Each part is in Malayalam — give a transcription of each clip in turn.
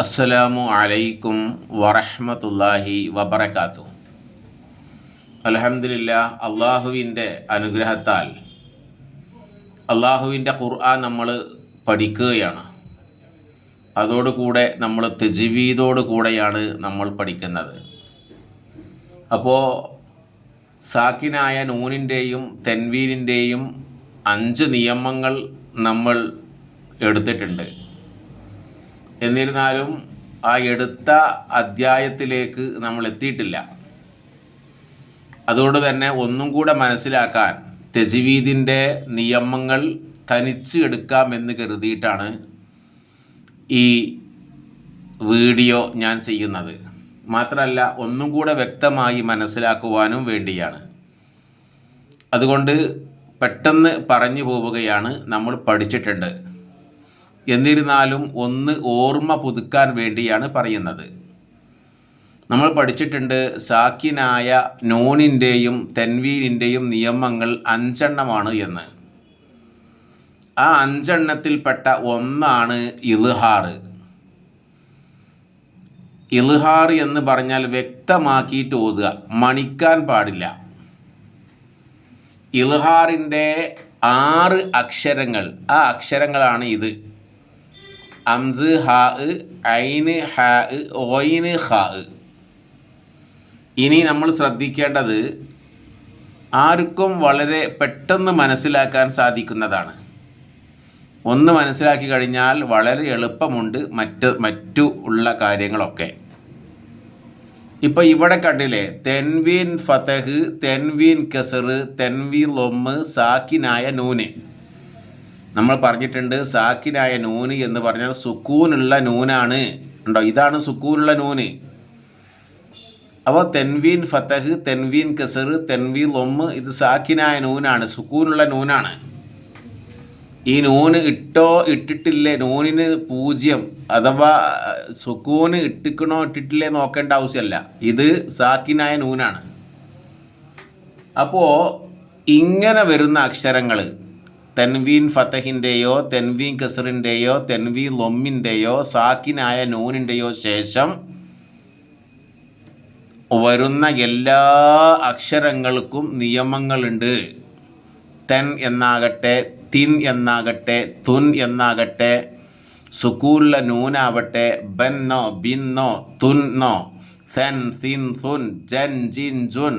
അസ്സലാമു അലൈക്കും വറഹ്മത്തുള്ളാഹി വബറകാതുഹു. അൽഹംദുലില്ലാഹ്, അള്ളാഹുവിൻ്റെ അനുഗ്രഹത്താൽ അള്ളാഹുവിൻ്റെ ഖുർആൻ നമ്മൾ പഠിക്കുകയാണ്. അതോടുകൂടെ നമ്മൾ തജ്വീദോട് കൂടെയാണ് നമ്മൾ പഠിക്കുന്നത്. അപ്പോൾ സാക്കിനായ നൂനിൻ്റെയും തെൻവീനിൻ്റെയും 5 നിയമങ്ങൾ നമ്മൾ എടുത്തിട്ടുണ്ട്. എന്നിരുന്നാലും ആ എടുത്ത അധ്യായത്തിലേക്ക് നമ്മൾ എത്തിയിട്ടില്ല. അതുകൊണ്ട് തന്നെ ഒന്നും കൂടെ മനസ്സിലാക്കാൻ തജ്വീദിൻ്റെ നിയമങ്ങൾ തനിച്ച് എടുക്കാമെന്ന് കരുതിയിട്ടാണ് ഈ വീഡിയോ ഞാൻ ചെയ്യുന്നത്. മാത്രമല്ല, ഒന്നും കൂടെ വ്യക്തമായി മനസ്സിലാക്കുവാനും വേണ്ടിയാണ്. അതുകൊണ്ട് പെട്ടെന്ന് പറഞ്ഞു പോവുകയാണ്. നമ്മൾ പഠിച്ചിട്ടുണ്ട്, എന്നിരുന്നാലും ഒന്ന് ഓർമ്മ പുതുക്കാൻ വേണ്ടിയാണ് പറയുന്നത്. നമ്മൾ പഠിച്ചിട്ടുണ്ട് സാക്കിനായ നൂനിൻ്റെയും തെൻവീനിൻ്റെയും നിയമങ്ങൾ 5 എണ്ണമാണ് എന്ന്. ആ 5 എണ്ണത്തിൽപ്പെട്ട ഒന്നാണ് ഇൽഹാർ. ഇൽഹാർ എന്ന് പറഞ്ഞാൽ വ്യക്തമാക്കിയിട്ട് ഓതുക, മണിക്കാൻ പാടില്ല. ഇൽഹാറിൻ്റെ 6 അക്ഷരങ്ങൾ, ആ അക്ഷരങ്ങളാണ് ഇത്: അംസ്, ഹാ, ഐന്, ഹാ, ഓയിന്, ഹാ. ഇനി നമ്മൾ ശ്രദ്ധിക്കേണ്ടത് ആർക്കും വളരെ പെട്ടെന്ന് മനസ്സിലാക്കാൻ സാധിക്കുന്നതാണ്. ഒന്ന് മനസ്സിലാക്കി കഴിഞ്ഞാൽ വളരെ എളുപ്പമുണ്ട് മറ്റു ഉള്ള കാര്യങ്ങളൊക്കെ. ഇപ്പോൾ ഇവിടെ കണ്ടില്ലേ, തെൻവീൻ ഫതഹ്, തെൻവീൻ കസർ, തെൻവീൻ ലൊമ്മ്, സാക്കിനായ നൂന്. നമ്മൾ പറഞ്ഞിട്ടുണ്ട് സാക്കിനായ നൂന് എന്ന് പറഞ്ഞാൽ സുക്കൂനുള്ള നൂനാണ്. ഉണ്ടോ? ഇതാണ് സുക്കൂനുള്ള നൂന്. അപ്പോൾ തെൻവീൻ ഫതഹ്, തെൻവീൻ കസർ, തെൻവീൻ ലൊമ്മ്, ഇത് സാക്കിനായ നൂനാണ്, സുക്കൂനുള്ള നൂനാണ്. ഈ നൂന് ഇട്ടോ ഇട്ടിട്ടില്ലേ, നൂനിന് 0 അഥവാ സുക്കൂന് ഇട്ടിക്കണോ ഇട്ടിട്ടില്ലേ നോക്കേണ്ട ആവശ്യമല്ല. ഇത് സാക്കിനായ നൂനാണ്. അപ്പോൾ ഇങ്ങനെ വരുന്ന അക്ഷരങ്ങൾ തെൻവീൻ ഫതഹിൻ്റെയോ തെൻവീൻ കസറിൻ്റെയോ തെൻവീൻ ലൊമ്മിൻ്റെയോ സാക്കിനായ നൂനിൻ്റെയോ ശേഷം വരുന്ന എല്ലാ അക്ഷരങ്ങൾക്കും നിയമങ്ങളുണ്ട്. തെൻ എന്നാകട്ടെ, തിൻ എന്നാകട്ടെ, തുൻ എന്നാകട്ടെ, സുക്കൂനുള്ള നൂനാവട്ടെ, ബന്നോ ബിന്നോ തുന്നോ, സെൻ സിൻ സുൻ, ജൻ ജിൻ ജുൻ,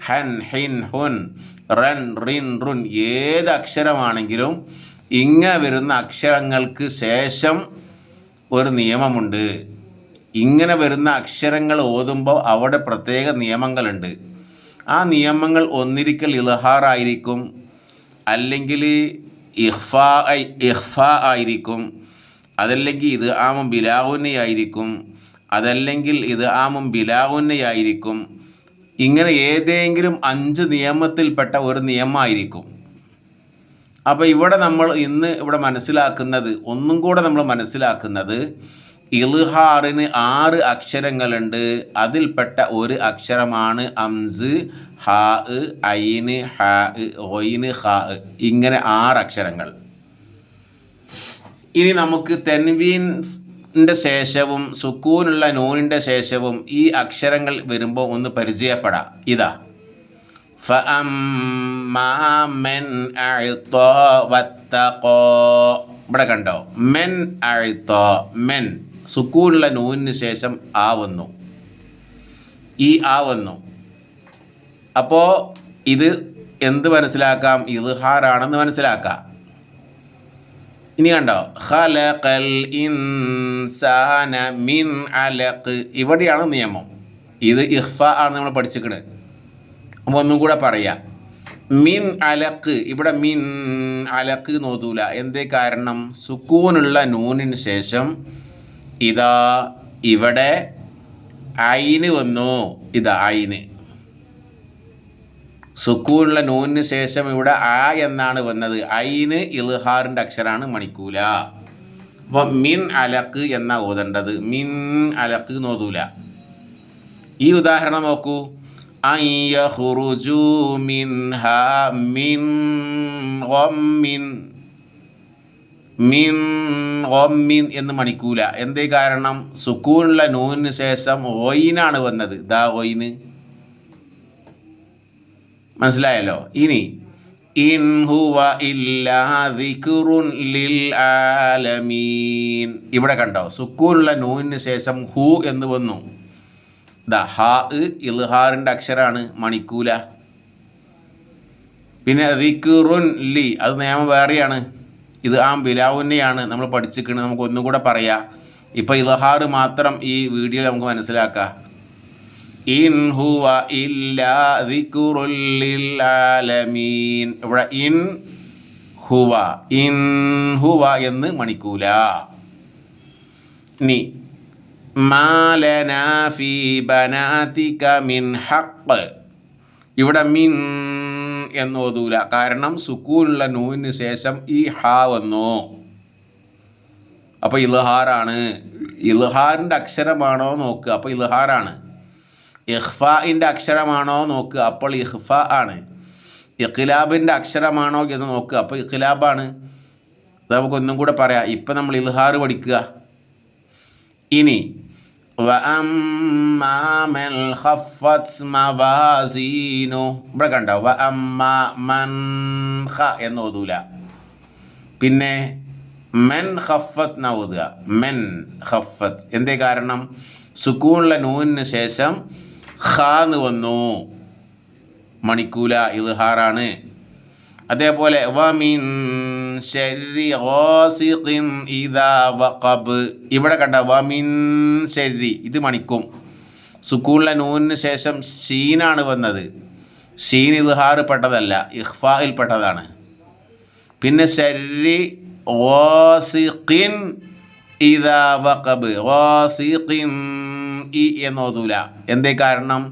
ഹൻ ഹിൻ ഹുൻ, റൻ റിൻ റുൻ, ഏത് അക്ഷരമാണെങ്കിലും ഇങ്ങനെ വരുന്ന അക്ഷരങ്ങൾക്ക് ശേഷം ഒരു നിയമമുണ്ട്. ഇങ്ങനെ വരുന്ന അക്ഷരങ്ങൾ ഓതുമ്പോൾ അവിടെ പ്രത്യേക നിയമങ്ങളുണ്ട്. ആ നിയമങ്ങൾ ഒന്നിരിക്കൽ ഇൽഹാർ ആയിരിക്കും, അല്ലെങ്കിൽ ഇഖ്ഫാ ആയിരിക്കും, അതല്ലെങ്കിൽ ഇത് ആമും ബിലാഗുന്നയായിരിക്കും, അതല്ലെങ്കിൽ ഇത് ആമും ബിലാഗുന്നയായിരിക്കും. ഇങ്ങനെ ഏതെങ്കിലും 5 നിയമത്തിൽപ്പെട്ട ഒരു നിയമമായിരിക്കും. അപ്പോൾ ഇവിടെ നമ്മൾ ഇന്ന് മനസ്സിലാക്കുന്നത്, ഒന്നും കൂടെ നമ്മൾ മനസ്സിലാക്കുന്നത്, ഇൽഹാറിന് 6 അക്ഷരങ്ങളുണ്ട്. അതിൽപ്പെട്ട ഒരു അക്ഷരമാണ് അംസ്, ഹാ, ഐന്, ഹാ, ഓയിന്, ഹാ. ഇങ്ങനെ 6 അക്ഷരങ്ങൾ. ഇനി നമുക്ക് തെൻവീൻ്റെ ശേഷവും സുക്കൂനുള്ള നൂനിൻ്റെ ശേഷവും ഈ അക്ഷരങ്ങൾ വരുമ്പോൾ ഒന്ന് പരിചയപ്പെടാം. ഇതാ: ഫഅമ്മാ മൻ അഅ്താ വത്തഖാ. ഇവിടെ കണ്ടോ, മെൻ അഅ്താ, മെൻ സുക്കൂനുള്ള നൂനിന് ശേഷം ആ വന്നു, ഈ ആ വന്നു. അപ്പോൾ ഇത് എന്ത് മനസ്സിലാക്കാം? ഇൽഹാറാണെന്ന് മനസ്സിലാക്കാം. ഇനി കണ്ടോ, ഖലഖൽ ഇൻസാന മിൻ അലഖ്. ഇവിടെയാണ് നിയമം. ഇത് ഇഖ്ഫാ ആണ് നമ്മൾ പഠിച്ചിരിക്കുന്നത്. അപ്പോൾ ഒന്നും കൂടെ പറയാം. മിൻ അലഖ്, ഇവിടെ മിൻ അലഖ് നോതൂല. എന്തേ കാരണം? സുക്കൂനുള്ള നൂനിന് ശേഷം ഇതാ ഇവിടെ ഐന് വന്നു. ഇതാ ഐന്. സുക്കൂനുള്ള നൂനിന് ശേഷം ഇവിടെ ആ എന്നാണ് വന്നത്. ഐന് ഇൽഹാറിൻ്റെ അക്ഷരമാണ്, മണിക്കൂല. അപ്പം മിൻ അലഖ് എന്നാ ഓതേണ്ടത്, മിൻ അലഖ് നോതൂല. ഈ ഉദാഹരണം നോക്കൂ: അയ്യഖ്റുജു മിൻഹാ മിൻ ഗമ്മിൻ. മിൻ ഗമ്മിൻ എന്ന് മണിക്കൂല. എന്തേ കാരണം? സുക്കൂനുള്ള നൂനിന് ശേഷം ഒയിനാണ് വന്നത്. ദാ ഒയിന്. മനസ്സിലായല്ലോ? ഇനി ഇൻ ഹുവ ഇല്ലാ ദിക്റുൻ ലിൽ ആലമീൻ. ഇവിടെ കണ്ടോ, സുക്കൂനുള്ള നൂനിന് ശേഷം ഹു എന്ന് വന്നു. ദാ ഹാ ഇൽഹാറിൻ്റെ അക്ഷരാണ്, മണിക്കൂല. പിന്നെ ദിക്റുൻ ലി, അത് നിയമം വേറെയാണ്. ഇത് ബിലാവുന്നെയാണ് നമ്മൾ പഠിച്ചിരിക്കുന്നത്. നമുക്ക് ഒന്നും കൂടെ പറയാം. ഇപ്പോൾ ഇൽഹാർ മാത്രം ഈ വീഡിയോയിൽ നമുക്ക് മനസ്സിലാക്കാം. ഇൻ ഹുവ ഇല്ലാ ദിക്റുൻ ലിൽ ആലമീൻ. ഇവിടെ ഇൻ ഹുവ എന്ന് മണിക്കൂല. ഇനി മാ ലനാ ഫീ ബനാതിക മിൻ ഹഖ്. ഇവിടെ മിൻ എന്ന് ഓതൂല. കാരണം സുക്കൂനുള്ള നൂനിന് ശേഷം ഈ ഹാ വന്നു. അപ്പോൾ ഇൽഹാറാണ്. ഇൽഹാറിൻ്റെ അക്ഷരമാണോ നോക്കുക, അപ്പോൾ ഇൽഹാറാണ്. ഇഖ്ഫാഇൻ്റെ അക്ഷരമാണോ നോക്കുക, അപ്പോൾ ഇഖ്ഫ ആണ്. ഇഖ്ലാബിൻ്റെ അക്ഷരമാണോ എന്ന് നോക്കുക, അപ്പോൾ ഇഖ്ലാബാണ്. അത് നമുക്കൊന്നും കൂടെ പറയാം. ഇപ്പം നമ്മൾ ഇൽഹാർ പഠിക്കുക. ഇനി വഅമ്മാ മൻ ഖഫ്ഫത് മവാസീനു. ഇവിടെ കണ്ടോ, വഅമ്മാ മൻ ഖ എന്ന് ഓതൂല. പിന്നെ മെൻ ഖഫ്ഫത്ത് എന്ന് ഓതുക. മെൻ ഖഫ്ഫത്ത്. എന്തേ കാരണം? സുക്കൂനുള്ള നൂനിന് ശേഷം ഖ എന്ന് വന്നു, മണിക്കൂല, ഇൽഹാറാണ്. അതേപോലെ വമിൻ ശർരി ഗാസിഖിൻ ഇദാ വഖബ്. ഇവിടെ കണ്ട വമിൻ ശർരി, ഇത് മണിക്കും. സുക്കൂനുള്ള നൂനിന് ശേഷം ഷീനാണ് വന്നത്. ഷീൻ ഇൽഹാർ പെട്ടതല്ല, ഇഖ്ഫായിൽ പെട്ടതാണ്. പിന്നെ ശർരി ഗാസിഖിൻ ഇദാ വഖബ്. ഗാസിഖിൻ ഇ എന്നോതൂല. എന്തേ കാരണം?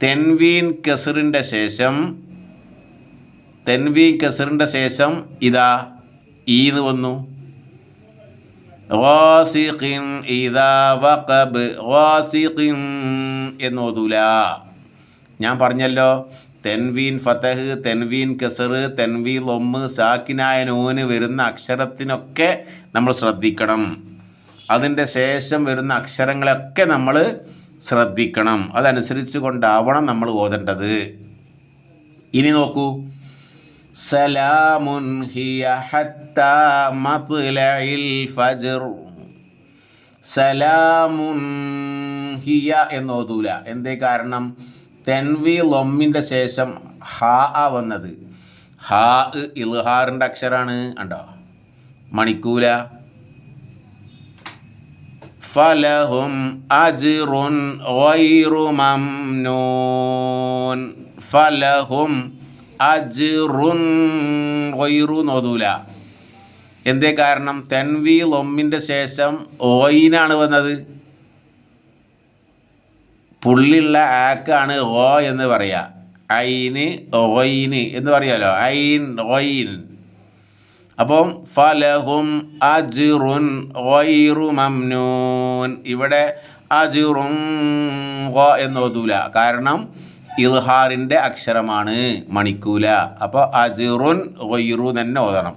തെൻവീൻ കസറിൻ്റെ ശേഷം ഇതാ ഈന്ന് വന്നു. ഗാസിഖിൻ ഇദാ വഖബ്. ഗാസിഖിൻ എന്നോതൂല. ഞാൻ പറഞ്ഞല്ലോ, തെൻവീൻ ഫതഹ്, തെൻവീൻ കസർ, തെൻവീൻ ലൊമ്മ്, സാക്കിനായ നൂന് വരുന്ന അക്ഷരത്തിനൊക്കെ നമ്മൾ ശ്രദ്ധിക്കണം. അതിൻ്റെ ശേഷം വരുന്ന അക്ഷരങ്ങളൊക്കെ നമ്മൾ ശ്രദ്ധിക്കണം. അതനുസരിച്ച് കൊണ്ടാവണം നമ്മൾ ഓതേണ്ടത്. ഇനി നോക്കൂ, സലാമുൻ ഹിയ ഹത്താ മത്ലഇൽ ഫജ്ർ. സലാമുൻ ഹിയ എന്ന് ഓതൂല. എന്തേ കാരണം? തെൻവീ ലൊമ്മിൻ്റെ ശേഷം ഹാ വന്നത്. ഹാ ഇൽഹാറിൻ്റെ അക്ഷരാണ്, കണ്ടോ, മണിക്കൂല. ഫലഹും അജ്റുൻ ഗൈറു മംനൂൻ. ഫലഹും അജ്റുൻ ഗൈറു നോതൂല. എന്തേ കാരണം? തെൻവീ ലൊമ്മിൻ്റെ ശേഷം ഓയിനാണ് വന്നത്. പുള്ളിയുള്ള ആക്കാണ് ഓ എന്ന് പറയുക. ഐന് ഒയിന് എന്ന് പറയാമല്ലോ, ഐൻ ഒയിൻ. അപ്പം ഫലഹും അജ്റുൻ ഗൈറു മംനൂൻ. ഇവിടെ അജ്റുൻ എന്ന് ഓതൂല. കാരണം ഇൽഹാറിൻ്റെ അക്ഷരമാണ്, മണിക്കൂല. അപ്പോൾ അജ്റുൻ ഗൈറു തന്നെ ഓതണം.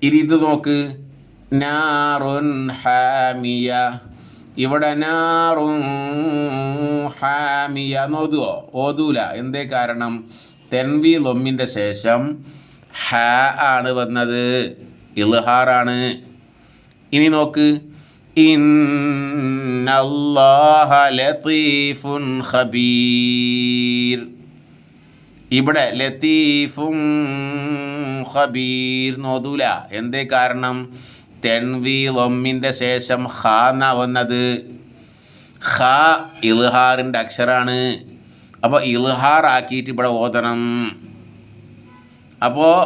ഇനി ഇത് നോക്ക്, നാറുൻ ഹാമിയ. ഇവിടെ നാറുൻ ഹാമിയ എന്നോതുവോ? ഓതൂല. എന്തേ കാരണം? തെൻവീ ലൊമ്മിൻ്റെ ശേഷം ഹ ആണ് വന്നത്, ഇൽഹാറാണ്. ഇനി നോക്ക്, ഇന്നല്ലാഹ ലതീഫുൻ ഖബീർ. ഇവിടെ ലതീഫുൻ ഖബീർ നോതൂല. എന്തേ കാരണം? തെൻവീ ലൊമ്മിൻ്റെ ശേഷം ഖ എന്നാ വന്നത്. ഖ ഇൽഹാറിൻ്റെ അക്ഷരാണ്. അപ്പോൾ ഇൽഹാർ ആക്കിയിട്ട് ഇവിടെ ഓതണം. അപ്പോൾ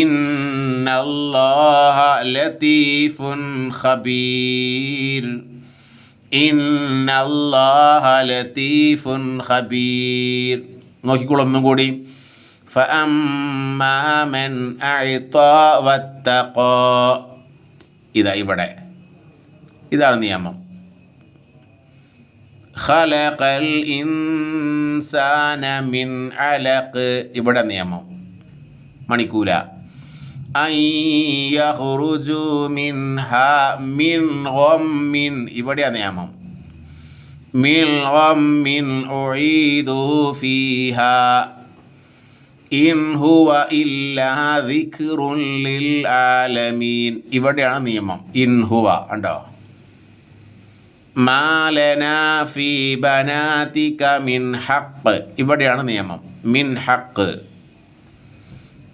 ഇന്നല്ലാഹ ലതീഫുൻ ഖബീർ. ഇന്നല്ലാഹ ലതീഫുൻ ഖബീർ. നോക്കിക്കോളൂ ഒന്നും കൂടി. ഫഅമ്മാ മൻ അഅ്താ വത്തഖാ. ഇതാ ഇവിടെ, ഇതാണ് നിയമം. ഖലഖൽ ഇൻസാന മിൻ അലഖ്. ഇവിടെ നിയമം, മണിക്കൂല. അൻ യഖ്റുജു മിൻഹാ മിൻ ഗമ്മിൻ ഇവിടെയാണ് നിയമം. മിൻ ഗമ്മിൻ ഉഈദു ഫീഹാ ഇൻ ഹുവ ഇല്ലാ ദിക്റുൻ ലിൽ ആലമീൻ ഇവിടെയാണ് നിയമം. ഇൻ ഹുവ ഉണ്ടോ? മാ ലനാ ഫീ ബനാതിക മിൻ ഹഖ് ഇവിടെയാണ് നിയമം. മിൻ ഹഖ്.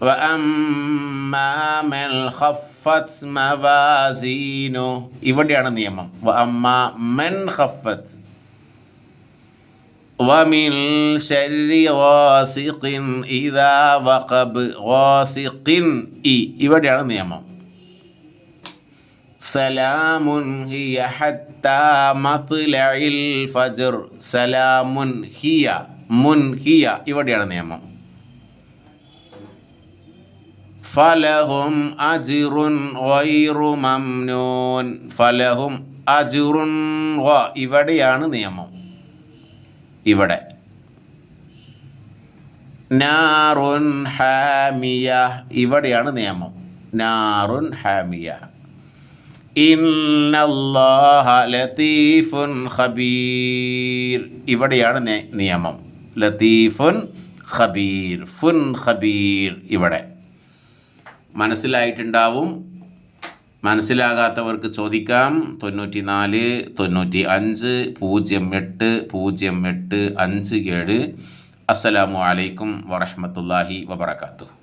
വ അമ്മാ മൻ ഖഫ്ഫത് മവാസീനു ഇവിടെയാണ് നിയമം. വ അമ്മാ മൻ ഖഫ്ഫത് വമിൻ ശർരി ഗാസിഖിൻ ഇദാ വഖബ് ഗാസിഖിൻ ഇവിടെയാണ് നിയമം. സലാമുൻ ഹിയ ഹത്താ മത്ലഇൽ ഫജ്ർ സലാമുൻ ഹിയ മുൻ ഹിയ ഇവിടെയാണ് നിയമം. ഫലഹും അജ്റുൻ ഗൈറു മംനൂൻ ഫലഹും അജ്റുൻ ഇവിടെയാണ് നിയമം. ഇവിടെ നാറുൻ ഹാമിയ ഇവിടെയാണ് നിയമം. നാറുൻ ഹാമിയ. ഇന്നല്ലാഹ ലതീഫുൻ ഖബീർ ഇവിടെയാണ് നിയമം. ലതീഫുൻ ഖബീർ ഫുൻ ഖബീർ ഇവിടെ മനസ്സിലായിട്ടുണ്ടാവും. മനസ്സിലാകാത്തവർക്ക് ചോദിക്കാം. 94 95 08 08 57. അസ്സലാമു അലൈക്കും വറഹ്മത്തുള്ളാഹി വബറകാതുഹു.